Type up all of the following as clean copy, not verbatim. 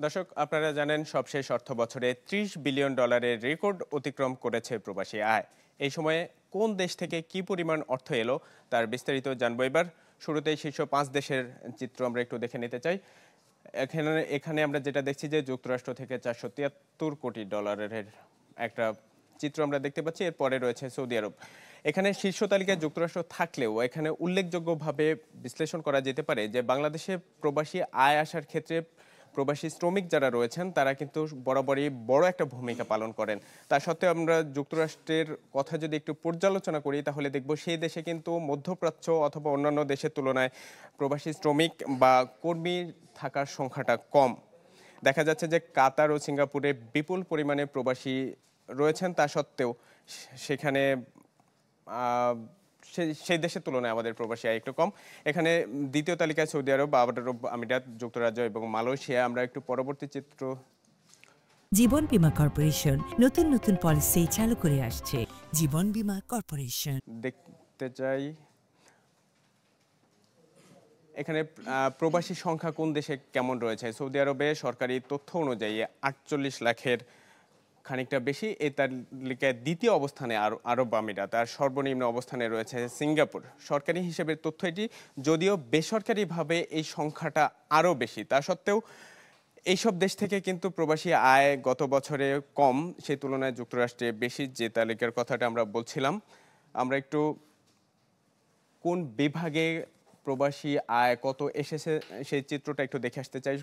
দর্শক, আপনারা জানেন সবশেষ অর্থ বছরে $30 বিলিয়ন রেকর্ড অতিক্রম করেছে প্রবাসী আয়। এই সময়ে কোন দেশ থেকে কি পরিমাণ অর্থ এলো তার বিস্তারিত জানবো এবার। শুরুতেই শীর্ষ 5 দেশের চিত্র আমরা একটু দেখে নিতে চাই। এখানে এখানে আমরা যেটা দেখছি যে যুক্তরাষ্ট্র থেকে $473 কোটি একটা চিত্র আমরা দেখতে পাচ্ছি। এরপরে রয়েছে সৌদি আরব। এখানে শীর্ষ তালিকায় যুক্তরাষ্ট্র থাকলেও এখানে উল্লেখযোগ্যভাবে বিশ্লেষণ করা যেতে পারে যে বাংলাদেশে প্রবাসী আয় আসার ক্ষেত্রে প্রবাসী শ্রমিক যারা রয়েছেন তারা কিন্তু বরাবরই বড় একটা ভূমিকা পালন করেন। তা সত্ত্বেও আমরা যুক্তরাষ্ট্রের কথা যদি একটু পর্যালোচনা করি তাহলে দেখব সেই দেশে কিন্তু মধ্যপ্রাচ্য অথবা অন্যান্য দেশের তুলনায় প্রবাসী শ্রমিক বা কর্মী থাকার সংখ্যাটা কম। দেখা যাচ্ছে যে কাতার ও সিঙ্গাপুরে বিপুল পরিমাণে প্রবাসী রয়েছেন, তা সত্ত্বেও সেখানে সেই দেশের তুলনায় আমাদের প্রবাসী আয় একটু কম। এখানে দ্বিতীয় তালিকায় সৌদি আরব, আরব আমিরাত, যুক্তরাজ্য এবং মালয়েশিয়া। আমরা একটু পরবর্তী চিত্র জীবন বীমা কর্পোরেশন নতুন নতুন পলিসি চালু করে আসছে। জীবন বীমা কর্পোরেশন দেখতে চাই। এখানে প্রবাসী সংখ্যা কোন দেশে কেমন রয়েছে। সৌদি আরবে সরকারি তথ্য অনুযায়ী 48 লাখের খানিকটা বেশি। এই তালিকায় দ্বিতীয় অবস্থানে আরব আমিরাত, আর সর্বনিম্ন অবস্থানে রয়েছে সিঙ্গাপুর। সরকারি হিসেবের তথ্য এটি, যদিও বেসরকারিভাবে এই সংখ্যাটা আরও বেশি। তা সত্ত্বেও এইসব দেশ থেকে কিন্তু প্রবাসী আয় গত বছরে কম, সেই তুলনায় যুক্তরাষ্ট্রে বেশি, যে তালিকার কথাটা আমরা বলছিলাম। আমরা একটু কোন বিভাগে প্রবাসী আয় কত এসেছে সেই চিত্রটা একটু দেখে আসতে চাই।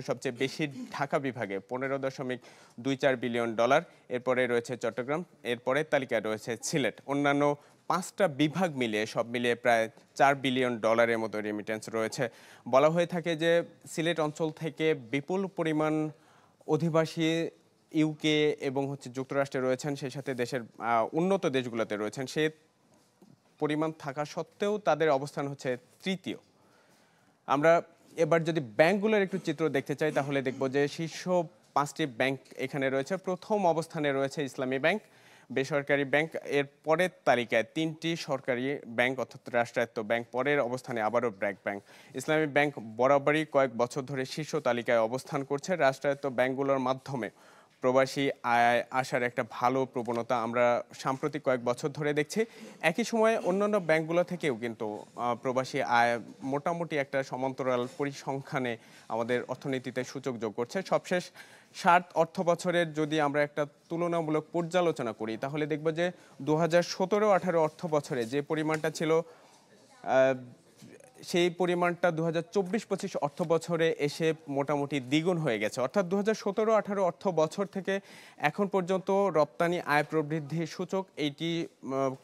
সবচেয়ে বেশি ঢাকা বিভাগে $15.24 বিলিয়ন। এরপরে রয়েছে চট্টগ্রাম, এরপরে তালিকায় রয়েছে সিলেট। অন্যান্য 5টা বিভাগ মিলিয়ে সব মিলিয়ে প্রায় $4 বিলিয়ন মতো রেমিটেন্স রয়েছে। বলা হয়ে থাকে যে সিলেট অঞ্চল থেকে বিপুল পরিমাণ অধিবাসী ইউকে এবং যুক্তরাষ্ট্রে রয়েছেন, সেই সাথে দেশের উন্নত দেশগুলোতে রয়েছেন। সে পরিমাণ থাকা সত্ত্বেও তাদের অবস্থান হচ্ছে তৃতীয়। আমরা এবার যদি ব্যাংকগুলোর একটু চিত্র দেখতে চাই তাহলে দেখব যে শীর্ষ 5টি ব্যাংক এখানে রয়েছে। প্রথম অবস্থানে রয়েছে ইসলামী ব্যাংক, বেসরকারি ব্যাংক। এর পরের তালিকায় 3টি সরকারি ব্যাংক অর্থাৎ রাষ্ট্রায়ত্ত ব্যাংক। পরের অবস্থানে আবারও ব্র্যাক ব্যাংক। ইসলামী ব্যাংক বরাবরই কয়েক বছর ধরে শীর্ষ তালিকায় অবস্থান করছে। রাষ্ট্রায়ত্ত ব্যাংকগুলোর মাধ্যমে প্রবাসী আয় আসার একটা ভালো প্রবণতা আমরা সাম্প্রতিক কয়েক বছর ধরে দেখছি। একই সময়ে অন্যান্য ব্যাংকগুলো থেকেও কিন্তু প্রবাসী আয় মোটামুটি একটা সমান্তরাল পরিসংখ্যানে আমাদের অর্থনীতিতে সূচক যোগ করছে। সবশেষ 7 অর্থ বছরের যদি আমরা একটা তুলনামূলক পর্যালোচনা করি তাহলে দেখব যে 2017-18 অর্থ বছরে যে পরিমাণটা ছিল সেই পরিমাণটা 2024-25 অর্থ বছরে এসে মোটামুটি দ্বিগুণ হয়ে গেছে। অর্থাৎ 2017-18 অর্থ বছর থেকে এখন পর্যন্ত রপ্তানি আয় প্রবৃদ্ধির সূচক এইটি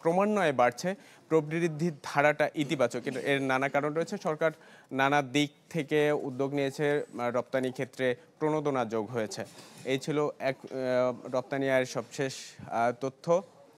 ক্রমান্বয়ে বাড়ছে। প্রবৃদ্ধির ধারাটা ইতিবাচক, কিন্তু এর নানা কারণ রয়েছে। সরকার নানা দিক থেকে উদ্যোগ নিয়েছে, রপ্তানি ক্ষেত্রে প্রণোদনা যোগ হয়েছে। এই ছিল রপ্তানি আয়ের সবশেষ তথ্য।